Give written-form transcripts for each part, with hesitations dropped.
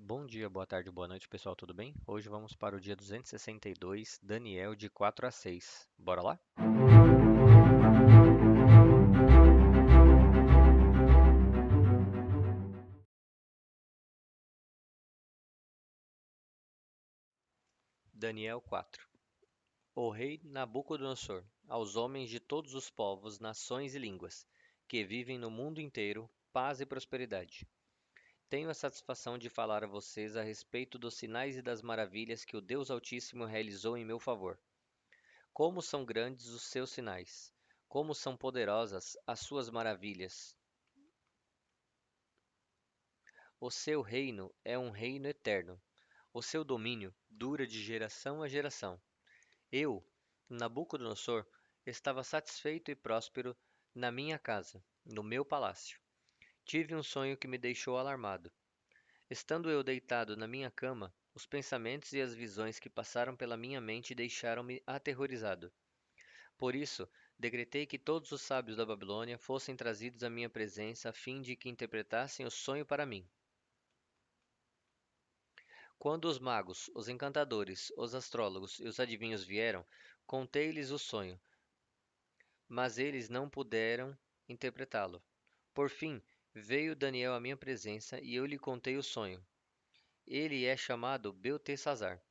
Bom dia, boa tarde, boa noite, pessoal, tudo bem? Hoje vamos para o dia 262, Daniel de 4 a 6. Bora lá? Daniel 4. O rei Nabucodonosor, aos homens de todos os povos, nações e línguas, que vivem no mundo inteiro, paz e prosperidade. Tenho a satisfação de falar a vocês a respeito dos sinais e das maravilhas que o Deus Altíssimo realizou em meu favor. Como são grandes os seus sinais! Como são poderosas as suas maravilhas! O seu reino é um reino eterno. O seu domínio dura de geração a geração. Eu, Nabucodonosor, estava satisfeito e próspero na minha casa, no meu palácio. Tive um sonho que me deixou alarmado. Estando eu deitado na minha cama, os pensamentos e as visões que passaram pela minha mente deixaram-me aterrorizado. Por isso, decretei que todos os sábios da Babilônia fossem trazidos à minha presença a fim de que interpretassem o sonho para mim. Quando os magos, os encantadores, os astrólogos e os adivinhos vieram, contei-lhes o sonho, mas eles não puderam interpretá-lo. Por fim, veio Daniel à minha presença e eu lhe contei o sonho. Ele é chamado Beltesazar,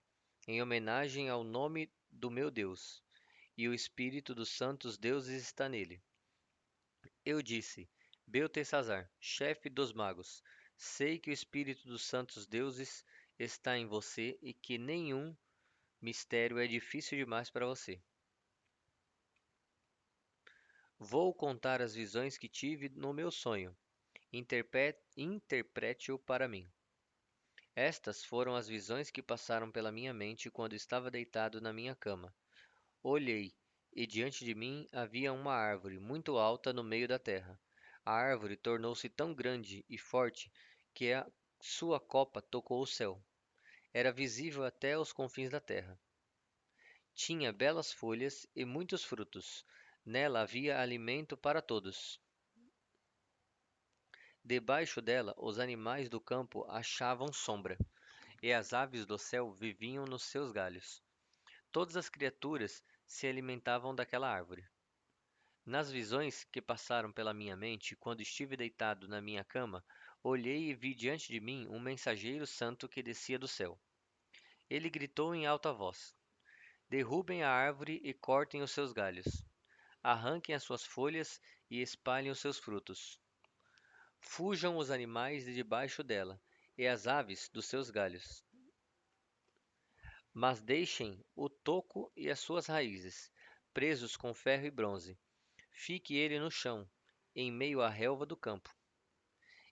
em homenagem ao nome do meu Deus, e o espírito dos santos deuses está nele. Eu disse: Beltesazar, chefe dos magos, sei que o espírito dos santos deuses está em você e que nenhum mistério é difícil demais para você. Vou contar as visões que tive no meu sonho. Interprete-o para mim. Estas foram as visões que passaram pela minha mente quando estava deitado na minha cama. Olhei, e diante de mim havia uma árvore muito alta no meio da terra. A árvore tornou-se tão grande e forte que a sua copa tocou o céu. Era visível até os confins da terra. Tinha belas folhas e muitos frutos. Nela havia alimento para todos. Debaixo dela, os animais do campo achavam sombra, e as aves do céu viviam nos seus galhos. Todas as criaturas se alimentavam daquela árvore. Nas visões que passaram pela minha mente, quando estive deitado na minha cama, olhei e vi diante de mim um mensageiro santo que descia do céu. Ele gritou em alta voz: Derrubem a árvore e cortem os seus galhos. Arranquem as suas folhas e espalhem os seus frutos. Fujam os animais de debaixo dela, e as aves dos seus galhos. Mas deixem o toco e as suas raízes, presos com ferro e bronze. Fique ele no chão, em meio à relva do campo.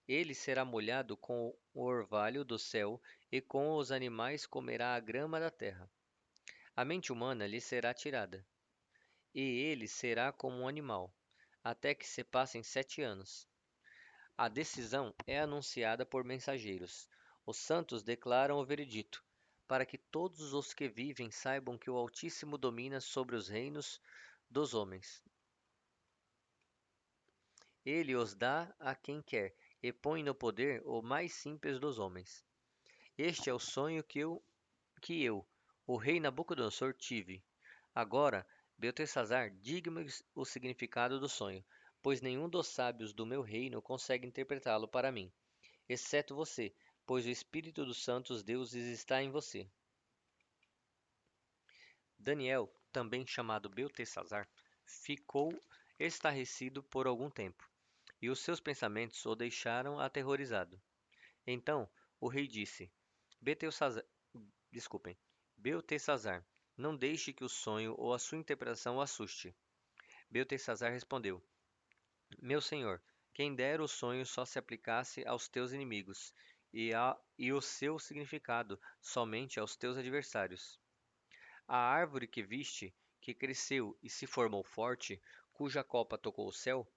Ele será molhado com o orvalho do céu, e com os animais comerá a grama da terra. A mente humana lhe será tirada, e ele será como um animal, até que se passem 7 anos. A decisão é anunciada por mensageiros. Os santos declaram o veredito, para que todos os que vivem saibam que o Altíssimo domina sobre os reinos dos homens. Ele os dá a quem quer e põe no poder o mais simples dos homens. Este é o sonho que eu, o rei Nabucodonosor, tive. Agora, Beltesazar, diga-me o significado do sonho, pois nenhum dos sábios do meu reino consegue interpretá-lo para mim, exceto você, pois o espírito dos santos deuses está em você. Daniel, também chamado Beltesazar, ficou estarrecido por algum tempo, e os seus pensamentos o deixaram aterrorizado. Então o rei disse: Beltesazar, desculpem, Beltesazar, não deixe que o sonho ou a sua interpretação o assuste. Beltesazar respondeu: Meu senhor, quem dera o sonho só se aplicasse aos teus inimigos, e o seu significado somente aos teus adversários. A árvore que viste, que cresceu e se formou forte, cuja copa tocou o céu,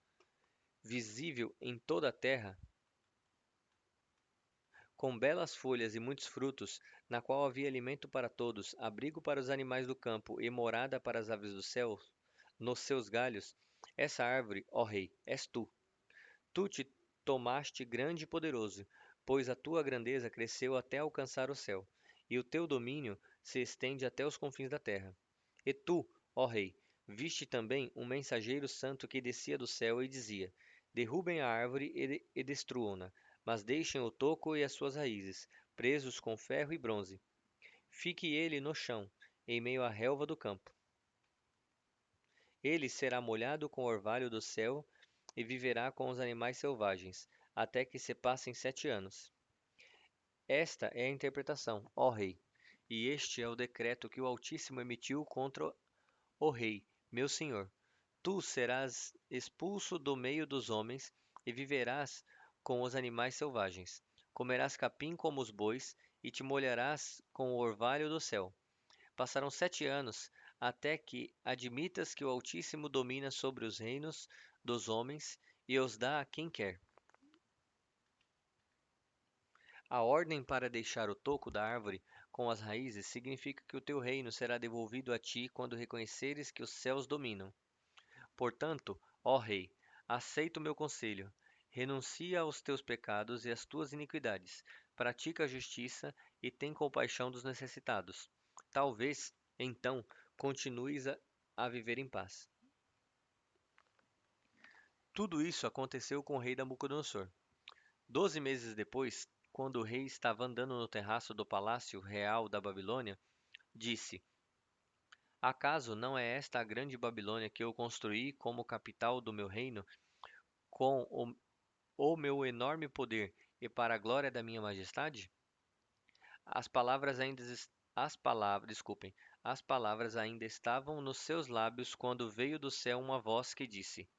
visível em toda a terra, com belas folhas e muitos frutos, na qual havia alimento para todos, abrigo para os animais do campo e morada para as aves do céu, nos seus galhos, essa árvore, ó rei, és tu. Tu te tomaste grande e poderoso, pois a tua grandeza cresceu até alcançar o céu, e o teu domínio se estende até os confins da terra. E tu, ó rei, viste também um mensageiro santo que descia do céu e dizia: Derrubem a árvore e destruam-na, mas deixem o toco e as suas raízes, presos com ferro e bronze. Fique ele no chão, em meio à relva do campo. Ele será molhado com o orvalho do céu e viverá com os animais selvagens, até que se passem 7 anos. Esta é a interpretação, ó rei, e este é o decreto que o Altíssimo emitiu contra o rei, meu senhor. Tu serás expulso do meio dos homens e viverás com os animais selvagens. Comerás capim como os bois e te molharás com o orvalho do céu. Passarão 7 anos até que admitas que o Altíssimo domina sobre os reinos dos homens e os dá a quem quer. A ordem para deixar o toco da árvore com as raízes significa que o teu reino será devolvido a ti quando reconheceres que os céus dominam. Portanto, ó rei, aceita o meu conselho. Renuncia aos teus pecados e às tuas iniquidades. Pratica a justiça e tem compaixão dos necessitados. Talvez, então, continues a viver em paz. Tudo isso aconteceu com o rei Nabucodonosor. 12 meses depois, quando o rei estava andando no terraço do palácio real da Babilônia, disse: Acaso não é esta a grande Babilônia que eu construí como capital do meu reino, com o meu enorme poder e para a glória da minha majestade? As palavras ainda as palavras, desculpem, as palavras ainda estavam nos seus lábios quando veio do céu uma voz que disse: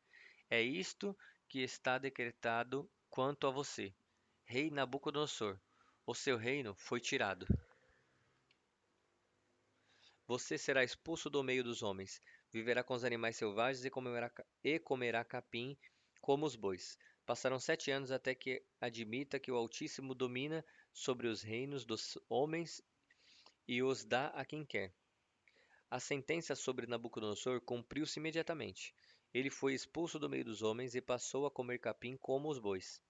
É isto que está decretado quanto a você, rei Nabucodonosor. O seu reino foi tirado. Você será expulso do meio dos homens, viverá com os animais selvagens e comerá capim como os bois. Passarão 7 anos até que admita que o Altíssimo domina sobre os reinos dos homens e os dá a quem quer. A sentença sobre Nabucodonosor cumpriu-se imediatamente. Ele foi expulso do meio dos homens e passou a comer capim como os bois.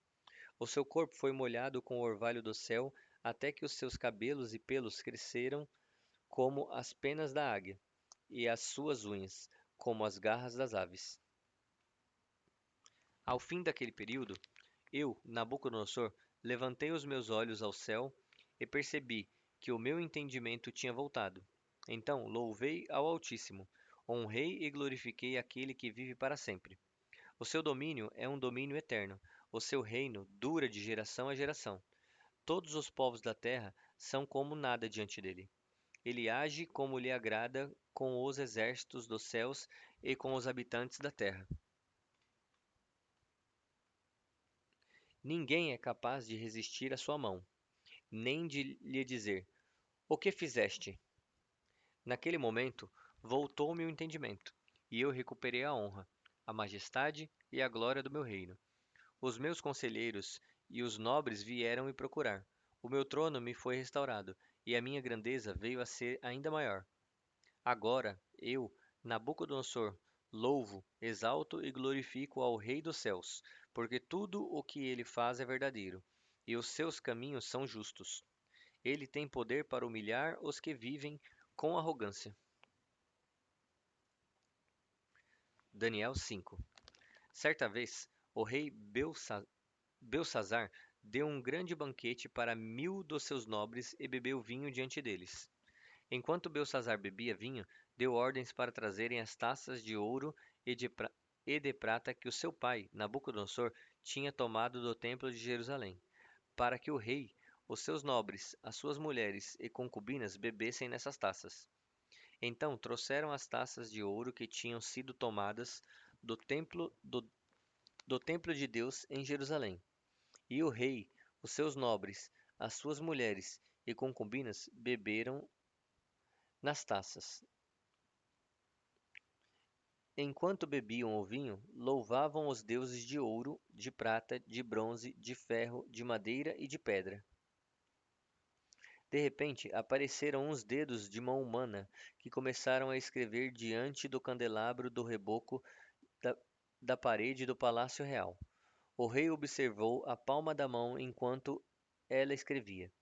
O seu corpo foi molhado com o orvalho do céu até que os seus cabelos e pelos cresceram como as penas da águia, e as suas unhas, como as garras das aves. Ao fim daquele período, eu, Nabucodonosor, levantei os meus olhos ao céu e percebi que o meu entendimento tinha voltado. Então louvei ao Altíssimo, honrei e glorifiquei aquele que vive para sempre. O seu domínio é um domínio eterno, o seu reino dura de geração a geração. Todos os povos da terra são como nada diante dele. Ele age como lhe agrada com os exércitos dos céus e com os habitantes da terra. Ninguém é capaz de resistir à sua mão, nem de lhe dizer: O que fizeste? Naquele momento, voltou-me o entendimento, e eu recuperei a honra, a majestade e a glória do meu reino. Os meus conselheiros e os nobres vieram me procurar. O meu trono me foi restaurado, e a minha grandeza veio a ser ainda maior. Agora eu, Nabucodonosor, louvo, exalto e glorifico ao Rei dos céus, porque tudo o que ele faz é verdadeiro, e os seus caminhos são justos. Ele tem poder para humilhar os que vivem com arrogância. Daniel 5. Certa vez, o rei Belsazar deu um grande banquete para 1000 dos seus nobres e bebeu vinho diante deles. Enquanto Belsazar bebia vinho, deu ordens para trazerem as taças de ouro e de prata que o seu pai, Nabucodonosor, tinha tomado do templo de Jerusalém, para que o rei, os seus nobres, as suas mulheres e concubinas bebessem nessas taças. Então trouxeram as taças de ouro que tinham sido tomadas do templo de Deus em Jerusalém. E o rei, os seus nobres, as suas mulheres e concubinas beberam nas taças. Enquanto bebiam o vinho, louvavam os deuses de ouro, de prata, de bronze, de ferro, de madeira e de pedra. De repente, apareceram uns dedos de mão humana que começaram a escrever diante do candelabro do reboco da, da parede do palácio real. O rei observou a palma da mão enquanto ela escrevia.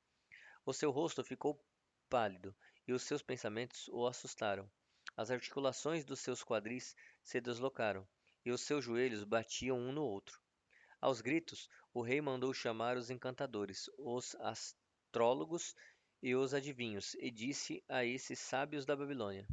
O seu rosto ficou pálido e os seus pensamentos o assustaram. As articulações dos seus quadris se deslocaram e os seus joelhos batiam um no outro. Aos gritos, o rei mandou chamar os encantadores, os astrólogos e os adivinhos, e disse a esses sábios da Babilônia: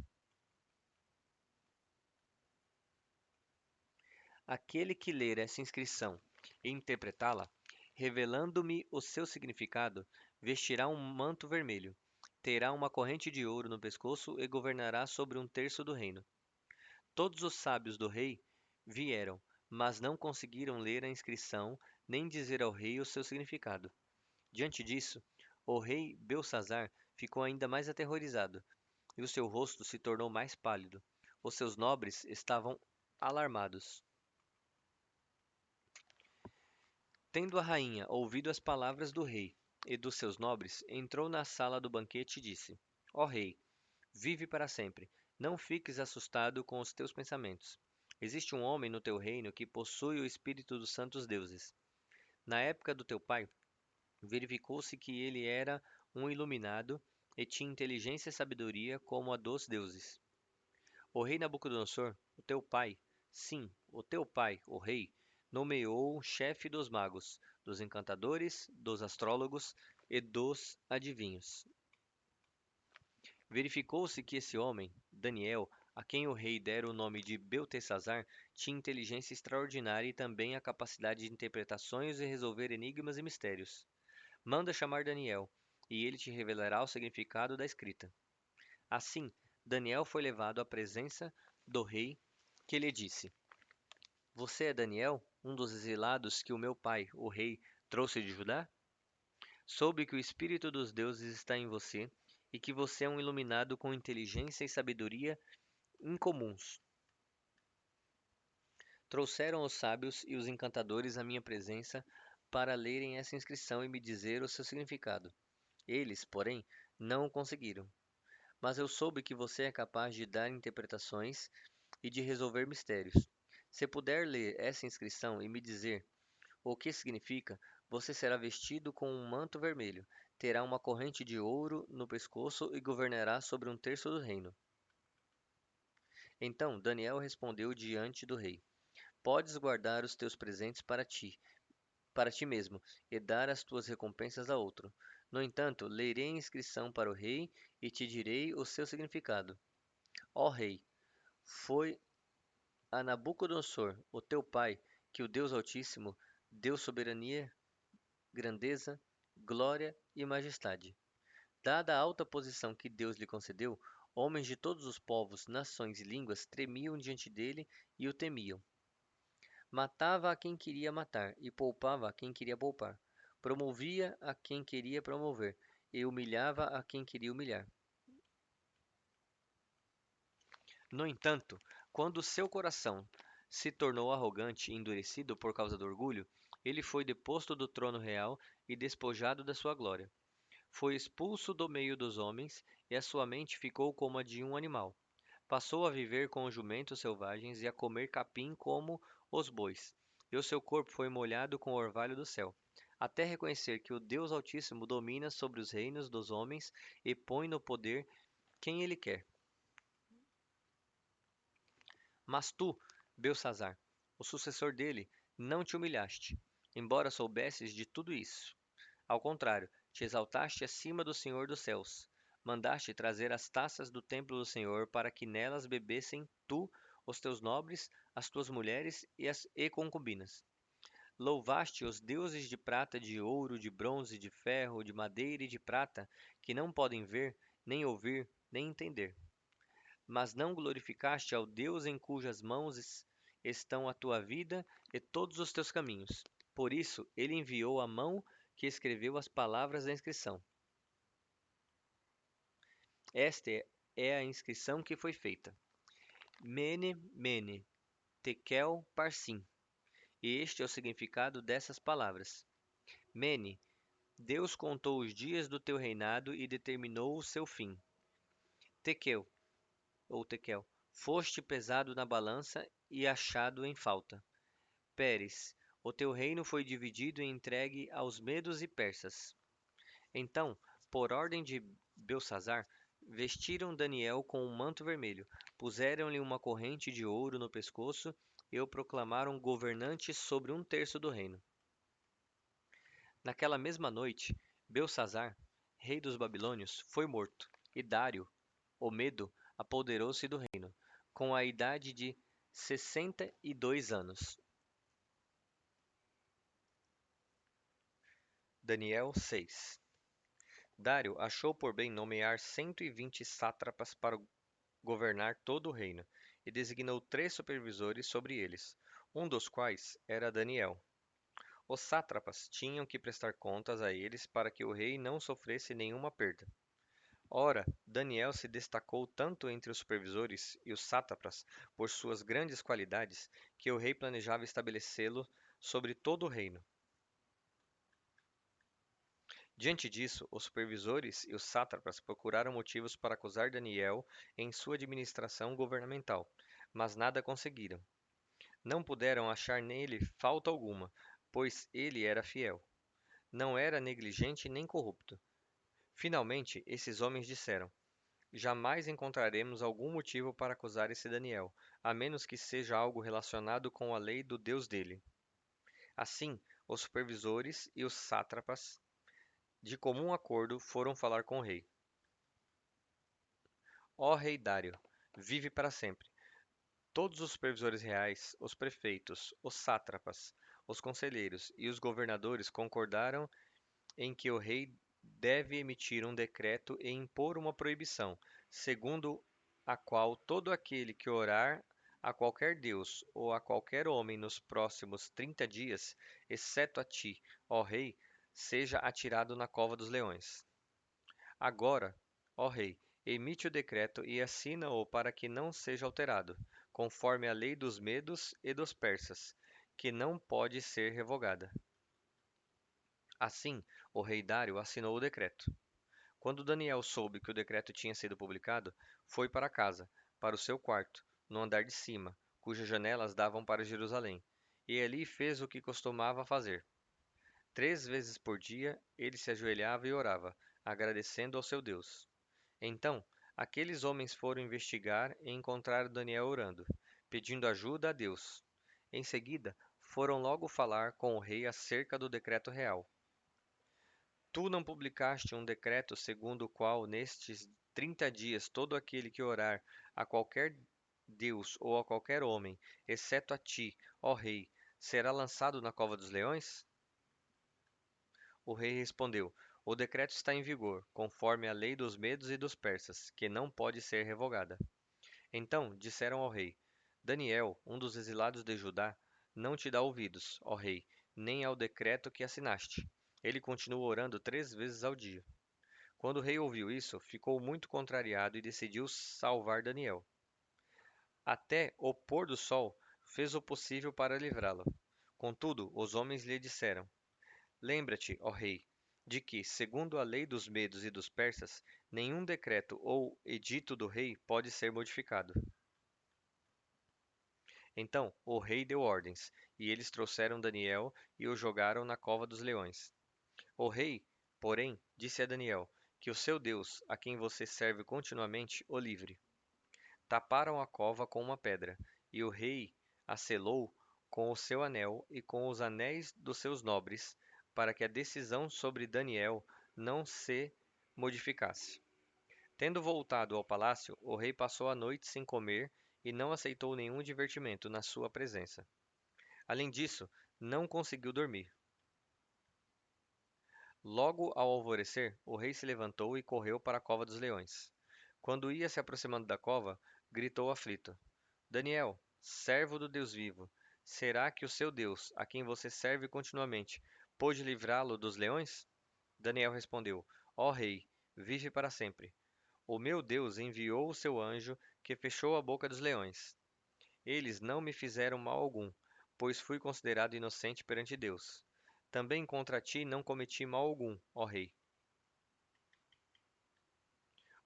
Aquele que ler essa inscrição e interpretá-la, revelando-me o seu significado, vestirá um manto vermelho, terá uma corrente de ouro no pescoço e governará sobre um terço do reino. Todos os sábios do rei vieram, mas não conseguiram ler a inscrição nem dizer ao rei o seu significado. Diante disso, o rei Belsazar ficou ainda mais aterrorizado, e o seu rosto se tornou mais pálido. Os seus nobres estavam alarmados. Tendo a rainha ouvido as palavras do rei e dos seus nobres, entrou na sala do banquete e disse: Ó rei, vive para sempre. Não fiques assustado com os teus pensamentos. Existe um homem no teu reino que possui o espírito dos santos deuses. Na época do teu pai, verificou-se que ele era um iluminado e tinha inteligência e sabedoria como a dos deuses. O rei Nabucodonosor, o teu pai, sim, o teu pai, o rei, nomeou chefe dos magos, dos encantadores, dos astrólogos e dos adivinhos. Verificou-se que esse homem, Daniel, a quem o rei dera o nome de Beltesazar, tinha inteligência extraordinária e também a capacidade de interpretações e resolver enigmas e mistérios. Manda chamar Daniel, e ele te revelará o significado da escrita. Assim, Daniel foi levado à presença do rei, que lhe disse: Você é Daniel, um dos exilados que o meu pai, o rei, trouxe de Judá? Soube que o espírito dos deuses está em você e que você é um iluminado com inteligência e sabedoria incomuns. Trouxeram os sábios e os encantadores à minha presença para lerem essa inscrição e me dizer o seu significado. Eles, porém, não o conseguiram. Mas eu soube que você é capaz de dar interpretações e de resolver mistérios. Se puder ler essa inscrição e me dizer o que significa, você será vestido com um manto vermelho, terá uma corrente de ouro no pescoço e governará sobre um terço do reino. Então Daniel respondeu diante do rei: Podes guardar os teus presentes para ti mesmo, e dar as tuas recompensas a outro. No entanto, lerei a inscrição para o rei e te direi o seu significado. Ó rei, foi a Nabucodonosor, o teu pai, que o Deus Altíssimo deu soberania, grandeza, glória e majestade. Dada a alta posição que Deus lhe concedeu, homens de todos os povos, nações e línguas tremiam diante dele e o temiam. Matava a quem queria matar e poupava a quem queria poupar. Promovia a quem queria promover e humilhava a quem queria humilhar. No entanto, quando seu coração se tornou arrogante e endurecido por causa do orgulho, ele foi deposto do trono real e despojado da sua glória. Foi expulso do meio dos homens, e a sua mente ficou como a de um animal. Passou a viver com os jumentos selvagens e a comer capim como os bois. E o seu corpo foi molhado com o orvalho do céu, até reconhecer que o Deus Altíssimo domina sobre os reinos dos homens e põe no poder quem ele quer. Mas tu, Belsazar, o sucessor dele, não te humilhaste, embora soubesses de tudo isso. Ao contrário, te exaltaste acima do Senhor dos céus. Mandaste trazer as taças do templo do Senhor para que nelas bebessem tu, os teus nobres, as tuas mulheres e concubinas. Louvaste os deuses de prata, de ouro, de bronze, de ferro, de madeira e de prata, que não podem ver, nem ouvir, nem entender. Mas não glorificaste ao Deus em cujas mãos estão a tua vida e todos os teus caminhos. Por isso, ele enviou a mão que escreveu as palavras da inscrição. Esta é a inscrição que foi feita: Mene, Mene, Tekel, Parsim. E este é o significado dessas palavras. Mene, Deus contou os dias do teu reinado e determinou o seu fim. Tekel, ou Tekel, foste pesado na balança e achado em falta. Pérez, o teu reino foi dividido e entregue aos medos e persas. Então, por ordem de Belsazar, vestiram Daniel com um manto vermelho, puseram-lhe uma corrente de ouro no pescoço e o proclamaram governante sobre um terço do reino. Naquela mesma noite, Belsazar, rei dos babilônios, foi morto, e Dário, o Medo, apoderou-se do reino, com a idade de 62 anos. Daniel 6. Dário achou por bem nomear 120 sátrapas para governar todo o reino, e designou 3 supervisores sobre eles, um dos quais era Daniel. Os sátrapas tinham que prestar contas a eles para que o rei não sofresse nenhuma perda. Ora, Daniel se destacou tanto entre os supervisores e os sátrapas por suas grandes qualidades que o rei planejava estabelecê-lo sobre todo o reino. Diante disso, os supervisores e os sátrapas procuraram motivos para acusar Daniel em sua administração governamental, mas nada conseguiram. Não puderam achar nele falta alguma, pois ele era fiel. Não era negligente nem corrupto. Finalmente, esses homens disseram: jamais encontraremos algum motivo para acusar esse Daniel, a menos que seja algo relacionado com a lei do Deus dele. Assim, os supervisores e os sátrapas, de comum acordo, foram falar com o rei. Ó rei Dário, vive para sempre. Todos os supervisores reais, os prefeitos, os sátrapas, os conselheiros e os governadores concordaram em que o rei deve emitir um decreto e impor uma proibição, segundo a qual todo aquele que orar a qualquer deus ou a qualquer homem nos próximos 30 dias, exceto a ti, ó rei, seja atirado na cova dos leões. Agora, ó rei, emite o decreto e assina-o para que não seja alterado, conforme a lei dos medos e dos persas, que não pode ser revogada. Assim, o rei Dário assinou o decreto. Quando Daniel soube que o decreto tinha sido publicado, foi para casa, para o seu quarto, no andar de cima, cujas janelas davam para Jerusalém, e ali fez o que costumava fazer. 3 vezes por dia ele se ajoelhava e orava, agradecendo ao seu Deus. Então, aqueles homens foram investigar e encontraram Daniel orando, pedindo ajuda a Deus. Em seguida, foram logo falar com o rei acerca do decreto real. Tu não publicaste um decreto segundo o qual, nestes 30 dias, todo aquele que orar a qualquer Deus ou a qualquer homem, exceto a ti, ó rei, será lançado na cova dos leões? O rei respondeu: o decreto está em vigor, conforme a lei dos medos e dos persas, que não pode ser revogada. Então disseram ao rei: Daniel, um dos exilados de Judá, não te dá ouvidos, ó rei, nem ao decreto que assinaste. Ele continua orando 3 vezes ao dia. Quando o rei ouviu isso, ficou muito contrariado e decidiu salvar Daniel. Até o pôr do sol fez o possível para livrá-lo. Contudo, os homens lhe disseram: lembra-te, ó rei, de que, segundo a lei dos medos e dos persas, nenhum decreto ou edito do rei pode ser modificado. Então o rei deu ordens, e eles trouxeram Daniel e o jogaram na cova dos leões. O rei, porém, disse a Daniel que o seu Deus, a quem você serve continuamente, o livre. Taparam a cova com uma pedra, e o rei a selou com o seu anel e com os anéis dos seus nobres, para que a decisão sobre Daniel não se modificasse. Tendo voltado ao palácio, o rei passou a noite sem comer e não aceitou nenhum divertimento na sua presença. Além disso, não conseguiu dormir. Logo ao alvorecer, o rei se levantou e correu para a cova dos leões. Quando ia se aproximando da cova, gritou aflito: Daniel, servo do Deus vivo, será que o seu Deus, a quem você serve continuamente, pôde livrá-lo dos leões? Daniel respondeu: Ó rei, vive para sempre. O meu Deus enviou o seu anjo que fechou a boca dos leões. Eles não me fizeram mal algum, pois fui considerado inocente perante Deus. Também contra ti não cometi mal algum, ó rei.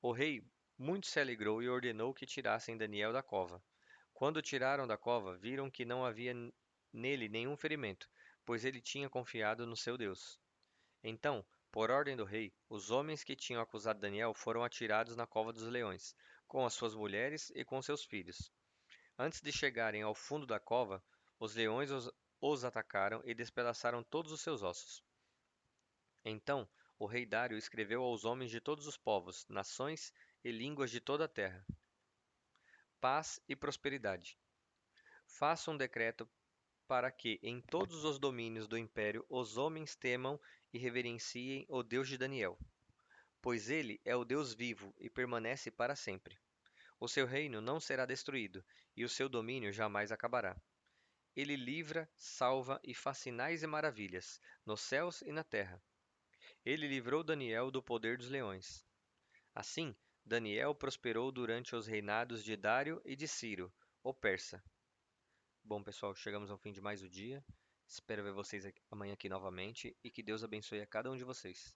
O rei muito se alegrou e ordenou que tirassem Daniel da cova. Quando o tiraram da cova, viram que não havia nele nenhum ferimento, pois ele tinha confiado no seu Deus. Então Por ordem do rei, os homens que tinham acusado Daniel foram atirados na cova dos leões, com as suas mulheres e com seus filhos. Antes de chegarem ao fundo da cova, os leões os atacaram e despedaçaram todos os seus ossos. Então o rei Dário escreveu aos homens de todos os povos, nações e línguas de toda a terra: paz e prosperidade. Faça um decreto para que, em todos os domínios do império, os homens temam e reverenciem o Deus de Daniel, pois ele é o Deus vivo e permanece para sempre. O seu reino não será destruído, e o seu domínio jamais acabará. Ele livra, salva e faz sinais e maravilhas, nos céus e na terra. Ele livrou Daniel do poder dos leões. Assim, Daniel prosperou durante os reinados de Dário e de Ciro, o persa. Bom, pessoal, chegamos ao fim de mais um dia. Espero ver vocês amanhã aqui novamente e que Deus abençoe a cada um de vocês.